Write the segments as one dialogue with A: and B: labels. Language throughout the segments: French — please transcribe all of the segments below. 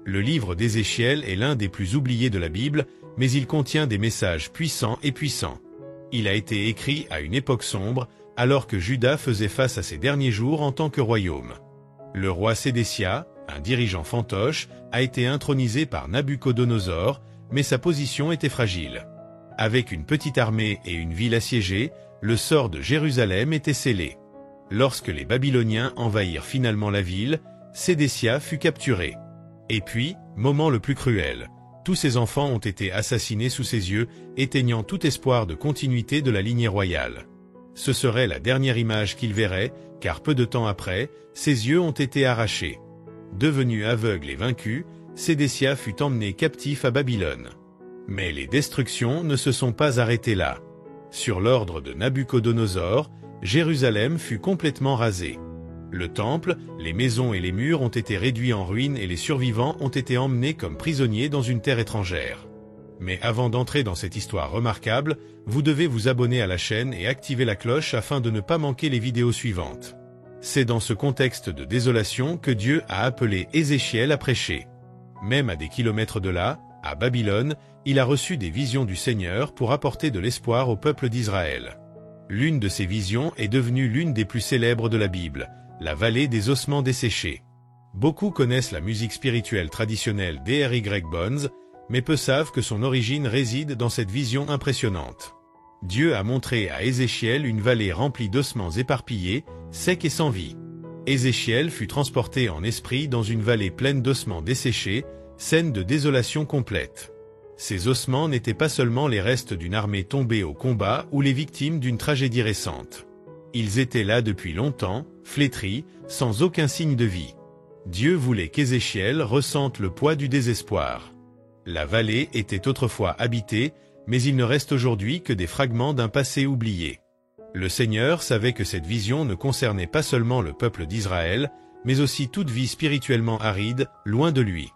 A: Le livre d'Ézéchiel est l'un des plus oubliés de la Bible, mais il contient des messages puissants et puissants. Il a été écrit à une époque sombre, alors que Juda faisait face à ses derniers jours en tant que royaume. Le roi Sédécia, un dirigeant fantoche, a été intronisé par Nabuchodonosor, mais sa position était fragile. Avec une petite armée et une ville assiégée, le sort de Jérusalem était scellé. Lorsque les Babyloniens envahirent finalement la ville, Sédécia fut capturé. Et puis, moment le plus cruel, tous ses enfants ont été assassinés sous ses yeux, éteignant tout espoir de continuité de la lignée royale. Ce serait la dernière image qu'il verrait, car peu de temps après, ses yeux ont été arrachés. Devenu aveugle et vaincu, Sédécia fut emmené captif à Babylone. Mais les destructions ne se sont pas arrêtées là. Sur l'ordre de Nabuchodonosor, Jérusalem fut complètement rasée. Le temple, les maisons et les murs ont été réduits en ruines et les survivants ont été emmenés comme prisonniers dans une terre étrangère. Mais avant d'entrer dans cette histoire remarquable, vous devez vous abonner à la chaîne et activer la cloche afin de ne pas manquer les vidéos suivantes. C'est dans ce contexte de désolation que Dieu a appelé Ézéchiel à prêcher. Même à des kilomètres de là, à Babylone, il a reçu des visions du Seigneur pour apporter de l'espoir au peuple d'Israël. L'une de ces visions est devenue l'une des plus célèbres de la Bible, la vallée des ossements desséchés. Beaucoup connaissent la musique spirituelle traditionnelle d'E.R.Y. Bones, mais peu savent que son origine réside dans cette vision impressionnante. Dieu a montré à Ézéchiel une vallée remplie d'ossements éparpillés, secs et sans vie. Ézéchiel fut transporté en esprit dans une vallée pleine d'ossements desséchés, scène de désolation complète. Ces ossements n'étaient pas seulement les restes d'une armée tombée au combat ou les victimes d'une tragédie récente. Ils étaient là depuis longtemps, flétris, sans aucun signe de vie. Dieu voulait qu'Ézéchiel ressente le poids du désespoir. La vallée était autrefois habitée, mais il ne reste aujourd'hui que des fragments d'un passé oublié. Le Seigneur savait que cette vision ne concernait pas seulement le peuple d'Israël, mais aussi toute vie spirituellement aride, loin de lui.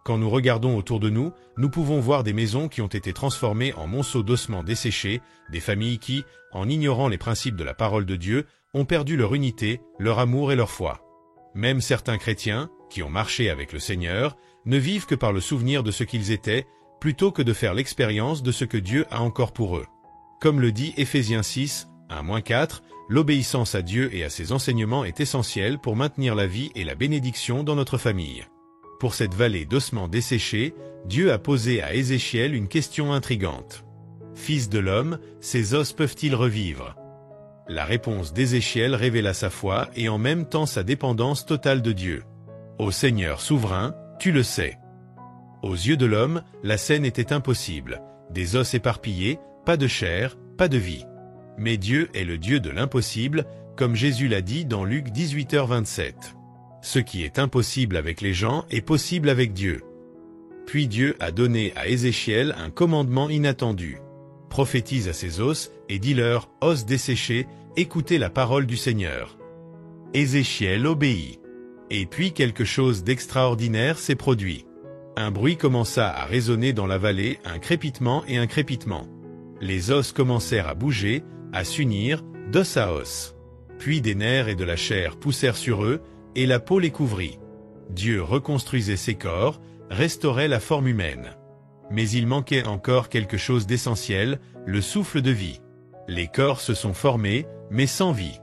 A: Quand nous regardons autour de nous, nous pouvons voir des maisons qui ont été transformées en monceaux d'ossements desséchés, des familles qui, en ignorant les principes de la parole de Dieu, ont perdu leur unité, leur amour et leur foi. Même certains chrétiens, qui ont marché avec le Seigneur, ne vivent que par le souvenir de ce qu'ils étaient, plutôt que de faire l'expérience de ce que Dieu a encore pour eux. Comme le dit Éphésiens 6, 1-4, l'obéissance à Dieu et à ses enseignements est essentielle pour maintenir la vie et la bénédiction dans notre famille. Pour cette vallée d'ossements desséchés, Dieu a posé à Ézéchiel une question intrigante. « Fils de l'homme, ces os peuvent-ils revivre ?» La réponse d'Ézéchiel révéla sa foi et en même temps sa dépendance totale de Dieu. « Ô Seigneur souverain, tu le sais. » Aux yeux de l'homme, la scène était impossible. Des os éparpillés, pas de chair, pas de vie. Mais Dieu est le Dieu de l'impossible, comme Jésus l'a dit dans Luc 18h27. Ce qui est impossible avec les gens est possible avec Dieu. Puis Dieu a donné à Ézéchiel un commandement inattendu. Prophétise à ces os et dis-leur, os desséchés, écoutez la parole du Seigneur. Ézéchiel obéit. Et puis quelque chose d'extraordinaire s'est produit. Un bruit commença à résonner dans la vallée, un crépitement et un crépitement. Les os commencèrent à bouger, à s'unir, d'os à os. Puis des nerfs et de la chair poussèrent sur eux, et la peau les couvrit. Dieu reconstruisait ses corps, restaurait la forme humaine. Mais il manquait encore quelque chose d'essentiel, le souffle de vie. Les corps se sont formés, mais sans vie.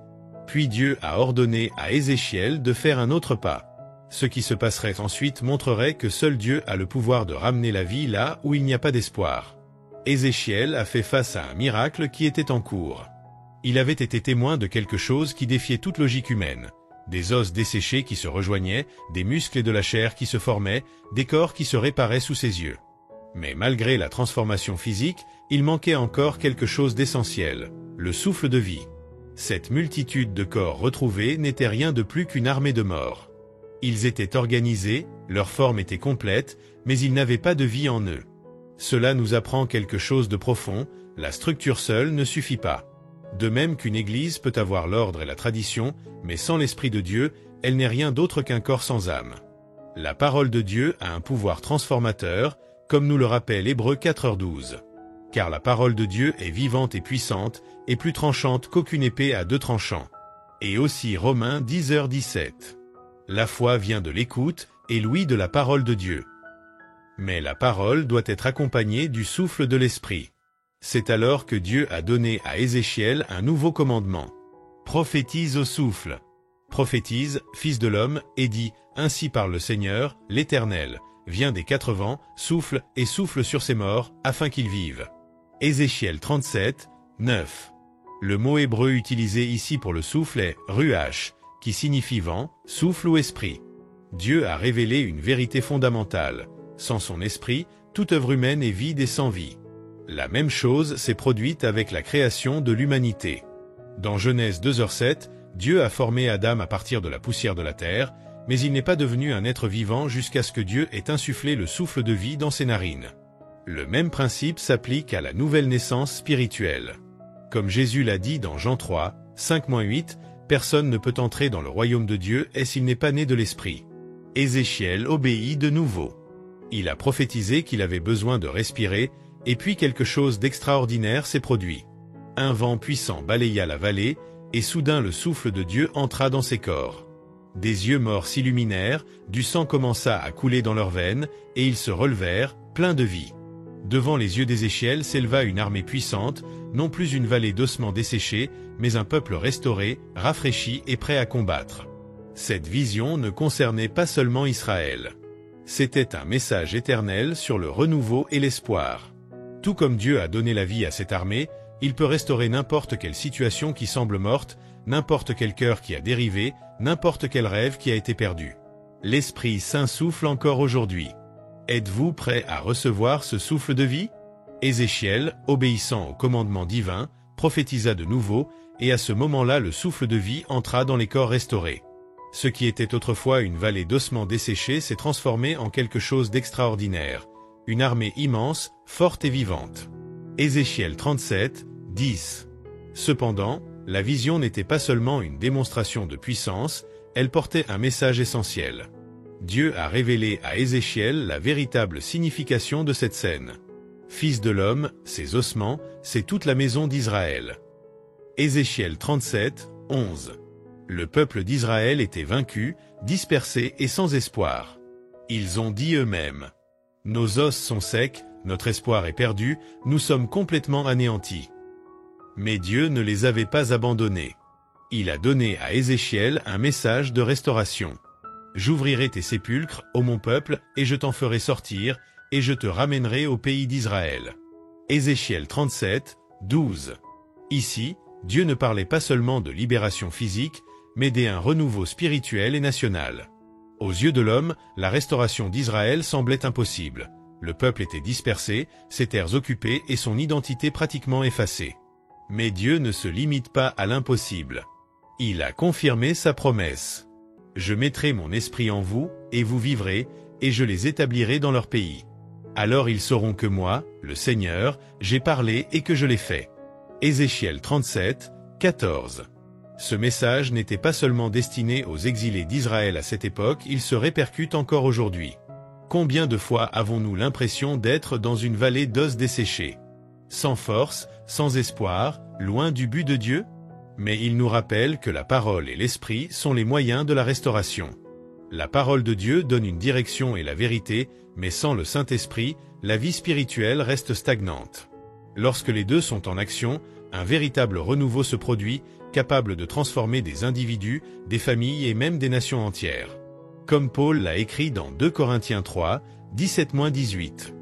A: Puis Dieu a ordonné à Ézéchiel de faire un autre pas. Ce qui se passerait ensuite montrerait que seul Dieu a le pouvoir de ramener la vie là où il n'y a pas d'espoir. Ézéchiel a fait face à un miracle qui était en cours. Il avait été témoin de quelque chose qui défiait toute logique humaine. Des os desséchés qui se rejoignaient, des muscles et de la chair qui se formaient, des corps qui se réparaient sous ses yeux. Mais malgré la transformation physique, il manquait encore quelque chose d'essentiel, le souffle de vie. Cette multitude de corps retrouvés n'était rien de plus qu'une armée de morts. Ils étaient organisés, leur forme était complète, mais ils n'avaient pas de vie en eux. Cela nous apprend quelque chose de profond, la structure seule ne suffit pas. De même qu'une église peut avoir l'ordre et la tradition, mais sans l'Esprit de Dieu, elle n'est rien d'autre qu'un corps sans âme. La parole de Dieu a un pouvoir transformateur, comme nous le rappelle Hébreux 4h12. Car la parole de Dieu est vivante et puissante, et plus tranchante qu'aucune épée à deux tranchants. Et aussi Romains 10h17. La foi vient de l'écoute, et l'ouïe de la parole de Dieu. Mais la parole doit être accompagnée du souffle de l'Esprit. C'est alors que Dieu a donné à Ézéchiel un nouveau commandement. Prophétise au souffle. Prophétise, fils de l'homme, et dis, ainsi parle le Seigneur, l'Éternel, viens des 4 vents, souffle et souffle sur ces morts, afin qu'ils vivent. Ézéchiel 37, 9. Le mot hébreu utilisé ici pour le souffle est ruach, qui signifie vent, souffle ou esprit. Dieu a révélé une vérité fondamentale. Sans son esprit, toute œuvre humaine est vide et sans vie. La même chose s'est produite avec la création de l'humanité. Dans Genèse 2h7, Dieu a formé Adam à partir de la poussière de la terre, mais il n'est pas devenu un être vivant jusqu'à ce que Dieu ait insufflé le souffle de vie dans ses narines. Le même principe s'applique à la nouvelle naissance spirituelle. Comme Jésus l'a dit dans Jean 3, 5-8, personne ne peut entrer dans le royaume de Dieu et s'il n'est pas né de l'Esprit. Ézéchiel obéit de nouveau. Il a prophétisé qu'il avait besoin de respirer, et puis quelque chose d'extraordinaire s'est produit. Un vent puissant balaya la vallée, et soudain le souffle de Dieu entra dans ses corps. Des yeux morts s'illuminèrent, du sang commença à couler dans leurs veines, et ils se relevèrent, pleins de vie. Devant les yeux d'Ézéchiel s'éleva une armée puissante, non plus une vallée d'ossements desséchés, mais un peuple restauré, rafraîchi et prêt à combattre. Cette vision ne concernait pas seulement Israël. C'était un message éternel sur le renouveau et l'espoir. Tout comme Dieu a donné la vie à cette armée, il peut restaurer n'importe quelle situation qui semble morte, n'importe quel cœur qui a dérivé, n'importe quel rêve qui a été perdu. L'Esprit Saint souffle encore aujourd'hui. Êtes-vous prêt à recevoir ce souffle de vie? Ézéchiel, obéissant au commandement divin, prophétisa de nouveau, et à ce moment-là le souffle de vie entra dans les corps restaurés. Ce qui était autrefois une vallée d'ossements desséchés s'est transformé en quelque chose d'extraordinaire, une armée immense, forte et vivante. Ézéchiel 37, 10. Cependant, la vision n'était pas seulement une démonstration de puissance, elle portait un message essentiel. Dieu a révélé à Ézéchiel la véritable signification de cette scène. Fils de l'homme, ses ossements, c'est toute la maison d'Israël. Ézéchiel 37, 11. Le peuple d'Israël était vaincu, dispersé et sans espoir. Ils ont dit eux-mêmes: nos os sont secs, notre espoir est perdu, nous sommes complètement anéantis. Mais Dieu ne les avait pas abandonnés. Il a donné à Ézéchiel un message de restauration. J'ouvrirai tes sépulcres, ô mon peuple, et je t'en ferai sortir, et je te ramènerai au pays d'Israël. Ézéchiel 37, 12. Ici, Dieu ne parlait pas seulement de libération physique, mais d'un renouveau spirituel et national. Aux yeux de l'homme, la restauration d'Israël semblait impossible. Le peuple était dispersé, ses terres occupées et son identité pratiquement effacée. Mais Dieu ne se limite pas à l'impossible. Il a confirmé sa promesse. Je mettrai mon esprit en vous, et vous vivrez, et je les établirai dans leur pays. Alors ils sauront que moi, le Seigneur, j'ai parlé et que je l'ai fait. Ézéchiel 37, 14. Ce message n'était pas seulement destiné aux exilés d'Israël à cette époque, il se répercute encore aujourd'hui. Combien de fois avons-nous l'impression d'être dans une vallée d'os desséchés? Sans force, sans espoir, loin du but de Dieu? Mais il nous rappelle que la parole et l'esprit sont les moyens de la restauration. La parole de Dieu donne une direction et la vérité, mais sans le Saint-Esprit, la vie spirituelle reste stagnante. Lorsque les deux sont en action, un véritable renouveau se produit, capable de transformer des individus, des familles et même des nations entières. Comme Paul l'a écrit dans 2 Corinthiens 3, 17-18.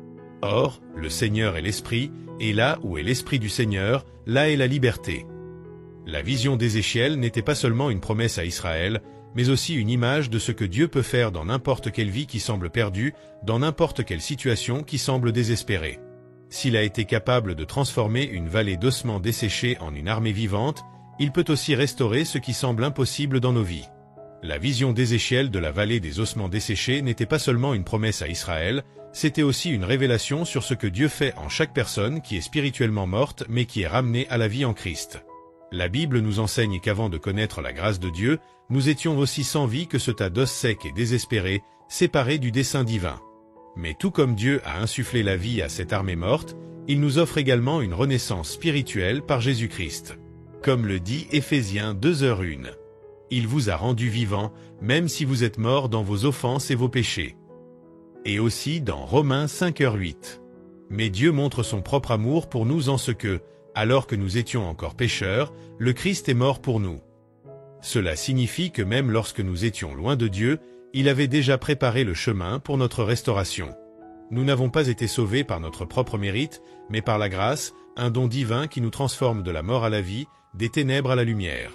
A: Or, le Seigneur est l'Esprit, et là où est l'Esprit du Seigneur, là est la liberté. La vision d'Ézéchiel n'était pas seulement une promesse à Israël, mais aussi une image de ce que Dieu peut faire dans n'importe quelle vie qui semble perdue, dans n'importe quelle situation qui semble désespérée. S'il a été capable de transformer une vallée d'ossements desséchés en une armée vivante, il peut aussi restaurer ce qui semble impossible dans nos vies. La vision d'Ézéchiel de la vallée des ossements desséchés n'était pas seulement une promesse à Israël, c'était aussi une révélation sur ce que Dieu fait en chaque personne qui est spirituellement morte mais qui est ramenée à la vie en Christ. La Bible nous enseigne qu'avant de connaître la grâce de Dieu, nous étions aussi sans vie que ce tas d'os secs et désespérés, séparés du dessein divin. Mais tout comme Dieu a insufflé la vie à cette armée morte, il nous offre également une renaissance spirituelle par Jésus-Christ. Comme le dit Éphésiens 2h1. Il vous a rendu vivant, même si vous êtes morts dans vos offenses et vos péchés. Et aussi dans Romains 5h8. Mais Dieu montre son propre amour pour nous en ce que, alors que nous étions encore pécheurs, le Christ est mort pour nous. Cela signifie que même lorsque nous étions loin de Dieu, il avait déjà préparé le chemin pour notre restauration. Nous n'avons pas été sauvés par notre propre mérite, mais par la grâce, un don divin qui nous transforme de la mort à la vie, des ténèbres à la lumière.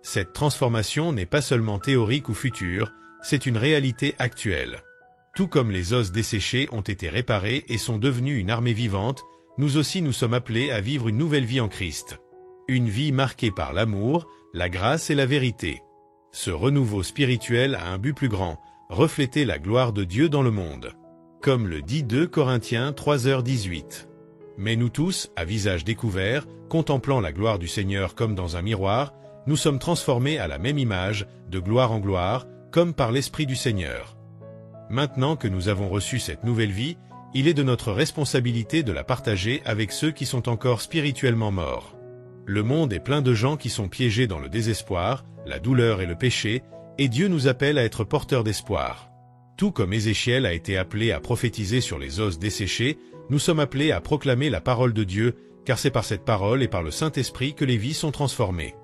A: Cette transformation n'est pas seulement théorique ou future, c'est une réalité actuelle. Tout comme les os desséchés ont été réparés et sont devenus une armée vivante, nous aussi nous sommes appelés à vivre une nouvelle vie en Christ. Une vie marquée par l'amour, la grâce et la vérité. Ce renouveau spirituel a un but plus grand, refléter la gloire de Dieu dans le monde. Comme le dit 2 Corinthiens 3h18. Mais nous tous, à visage découvert, contemplant la gloire du Seigneur comme dans un miroir, nous sommes transformés à la même image, de gloire en gloire, comme par l'Esprit du Seigneur. Maintenant que nous avons reçu cette nouvelle vie, il est de notre responsabilité de la partager avec ceux qui sont encore spirituellement morts. Le monde est plein de gens qui sont piégés dans le désespoir, la douleur et le péché, et Dieu nous appelle à être porteurs d'espoir. Tout comme Ézéchiel a été appelé à prophétiser sur les os desséchés, nous sommes appelés à proclamer la parole de Dieu, car c'est par cette parole et par le Saint-Esprit que les vies sont transformées.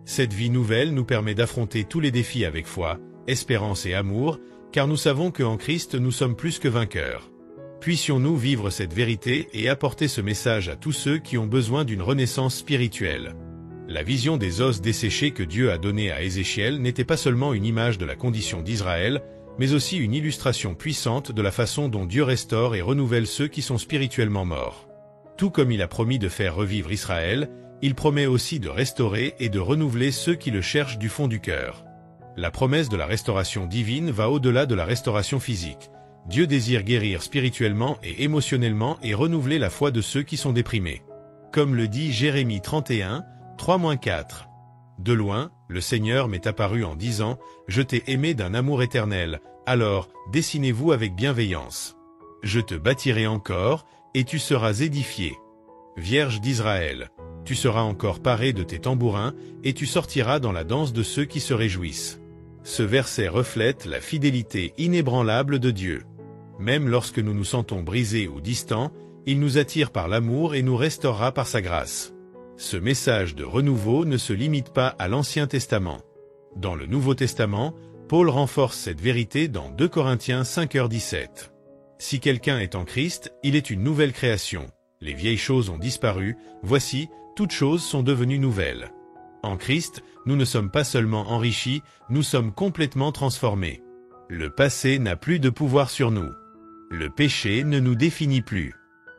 A: Cette vie nouvelle nous permet d'affronter tous les défis avec foi, espérance et amour, car nous savons qu'en Christ nous sommes plus que vainqueurs. Puissions-nous vivre cette vérité et apporter ce message à tous ceux qui ont besoin d'une renaissance spirituelle. La vision des os desséchés que Dieu a donnée à Ézéchiel n'était pas seulement une image de la condition d'Israël, mais aussi une illustration puissante de la façon dont Dieu restaure et renouvelle ceux qui sont spirituellement morts. Tout comme il a promis de faire revivre Israël, il promet aussi de restaurer et de renouveler ceux qui le cherchent du fond du cœur. La promesse de la restauration divine va au-delà de la restauration physique. Dieu désire guérir spirituellement et émotionnellement et renouveler la foi de ceux qui sont déprimés. Comme le dit Jérémie 31, 3-4. De loin, le Seigneur m'est apparu en disant « Je t'ai aimé d'un amour éternel, alors dessinez-vous avec bienveillance. Je te bâtirai encore, et tu seras édifié. Vierge d'Israël, tu seras encore paré de tes tambourins, et tu sortiras dans la danse de ceux qui se réjouissent. » Ce verset reflète la fidélité inébranlable de Dieu. Même lorsque nous nous sentons brisés ou distants, il nous attire par l'amour et nous restaurera par sa grâce. Ce message de renouveau ne se limite pas à l'Ancien Testament. Dans le Nouveau Testament, Paul renforce cette vérité dans 2 Corinthiens 5h17. Si quelqu'un est en Christ, il est une nouvelle création. Les vieilles choses ont disparu, voici, toutes choses sont devenues nouvelles. En Christ, nous ne sommes pas seulement enrichis, nous sommes complètement transformés. Le passé n'a plus de pouvoir sur nous. Le péché ne nous définit plus.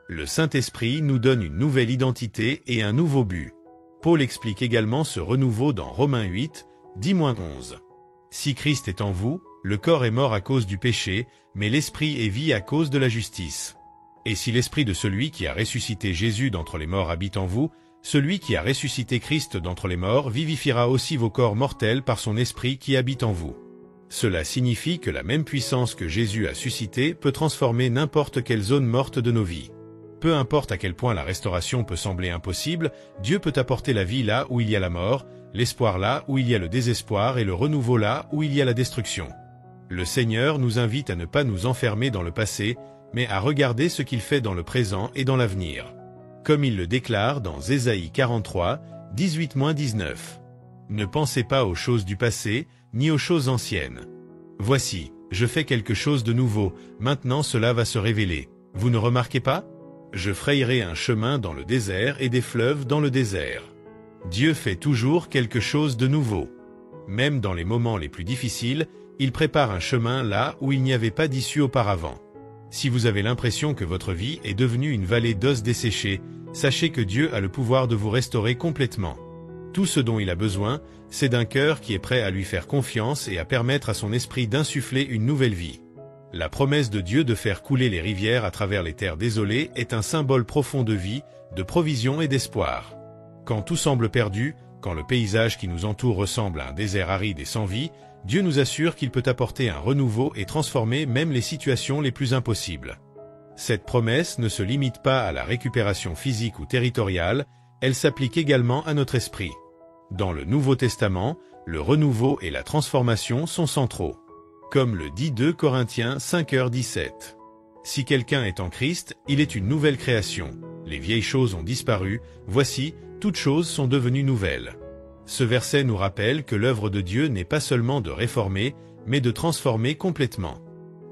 A: Le Saint-Esprit nous donne une nouvelle identité et un nouveau but. Paul explique également ce renouveau dans Romains 8, 10-11. Si Christ est en vous, le corps est mort à cause du péché, mais l'esprit est vie à cause de la justice. Et si l'esprit de celui qui a ressuscité Jésus d'entre les morts habite en vous, celui qui a ressuscité Christ d'entre les morts vivifiera aussi vos corps mortels par son esprit qui habite en vous. Cela signifie que la même puissance que Jésus a suscitée peut transformer n'importe quelle zone morte de nos vies. Peu importe à quel point la restauration peut sembler impossible, Dieu peut apporter la vie là où il y a la mort, l'espoir là où il y a le désespoir et le renouveau là où il y a la destruction. Le Seigneur nous invite à ne pas nous enfermer dans le passé, mais à regarder ce qu'il fait dans le présent et dans l'avenir. Comme il le déclare dans Ésaïe 43, 18-19. Ne pensez pas aux choses du passé, ni aux choses anciennes. Voici, je fais quelque chose de nouveau, maintenant cela va se révéler. Vous ne remarquez pas? Je frayerai un chemin dans le désert et des fleuves dans le désert. Dieu fait toujours quelque chose de nouveau. Même dans les moments les plus difficiles, il prépare un chemin là où il n'y avait pas d'issue auparavant. Si vous avez l'impression que votre vie est devenue une vallée d'os desséchés, sachez que Dieu a le pouvoir de vous restaurer complètement. Tout ce dont il a besoin, c'est d'un cœur qui est prêt à lui faire confiance et à permettre à son esprit d'insuffler une nouvelle vie. La promesse de Dieu de faire couler les rivières à travers les terres désolées est un symbole profond de vie, de provision et d'espoir. Quand tout semble perdu, quand le paysage qui nous entoure ressemble à un désert aride et sans vie, Dieu nous assure qu'il peut apporter un renouveau et transformer même les situations les plus impossibles. Cette promesse ne se limite pas à la récupération physique ou territoriale, elle s'applique également à notre esprit. Dans le Nouveau Testament, le renouveau et la transformation sont centraux. Comme le dit 2 Corinthiens 5h17. Si quelqu'un est en Christ, il est une nouvelle création. Les vieilles choses ont disparu, voici, toutes choses sont devenues nouvelles. Ce verset nous rappelle que l'œuvre de Dieu n'est pas seulement de réformer, mais de transformer complètement.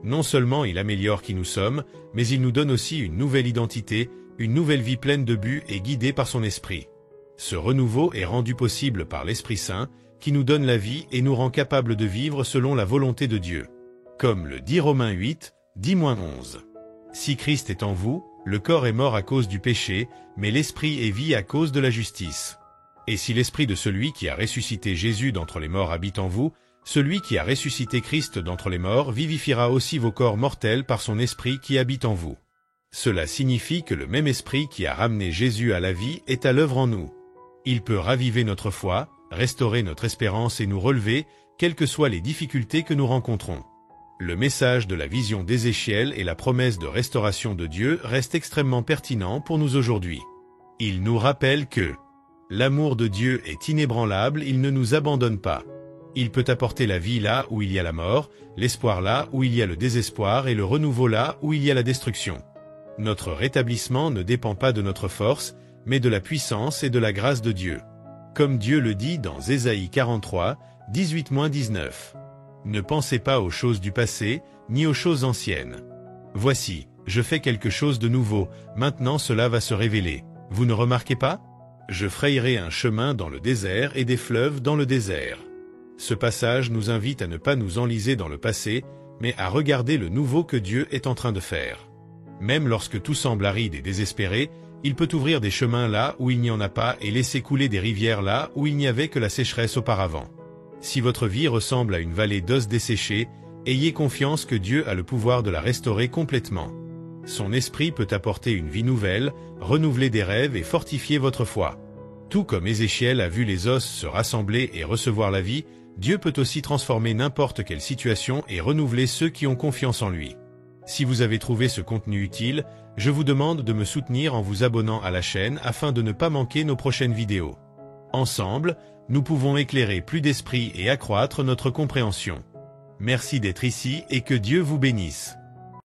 A: Non seulement il améliore qui nous sommes, mais il nous donne aussi une nouvelle identité, une nouvelle vie pleine de but et guidée par son esprit. Ce renouveau est rendu possible par l'Esprit Saint, qui nous donne la vie et nous rend capables de vivre selon la volonté de Dieu. Comme le dit Romains 8, 10-11. Si Christ est en vous, le corps est mort à cause du péché, mais l'esprit est vie à cause de la justice. Et si l'esprit de celui qui a ressuscité Jésus d'entre les morts habite en vous, celui qui a ressuscité Christ d'entre les morts vivifiera aussi vos corps mortels par son esprit qui habite en vous. Cela signifie que le même esprit qui a ramené Jésus à la vie est à l'œuvre en nous. Il peut raviver notre foi, restaurer notre espérance et nous relever, quelles que soient les difficultés que nous rencontrons. Le message de la vision d'Ézéchiel et la promesse de restauration de Dieu restent extrêmement pertinents pour nous aujourd'hui. Il nous rappelle que l'amour de Dieu est inébranlable, il ne nous abandonne pas. Il peut apporter la vie là où il y a la mort, l'espoir là où il y a le désespoir et le renouveau là où il y a la destruction. Notre rétablissement ne dépend pas de notre force, mais de la puissance et de la grâce de Dieu. Comme Dieu le dit dans Ésaïe 43, 18-19. Ne pensez pas aux choses du passé, ni aux choses anciennes. Voici, je fais quelque chose de nouveau, maintenant cela va se révéler. Vous ne remarquez pas? Je frayerai un chemin dans le désert et des fleuves dans le désert. Ce passage nous invite à ne pas nous enliser dans le passé, mais à regarder le nouveau que Dieu est en train de faire. Même lorsque tout semble aride et désespéré, il peut ouvrir des chemins là où il n'y en a pas et laisser couler des rivières là où il n'y avait que la sécheresse auparavant. Si votre vie ressemble à une vallée d'os desséchés, ayez confiance que Dieu a le pouvoir de la restaurer complètement. Son esprit peut apporter une vie nouvelle, renouveler des rêves et fortifier votre foi. Tout comme Ézéchiel a vu les os se rassembler et recevoir la vie, Dieu peut aussi transformer n'importe quelle situation et renouveler ceux qui ont confiance en lui. Si vous avez trouvé ce contenu utile, je vous demande de me soutenir en vous abonnant à la chaîne afin de ne pas manquer nos prochaines vidéos. Ensemble, nous pouvons éclairer plus d'esprit et accroître notre compréhension. Merci d'être ici et que Dieu vous bénisse.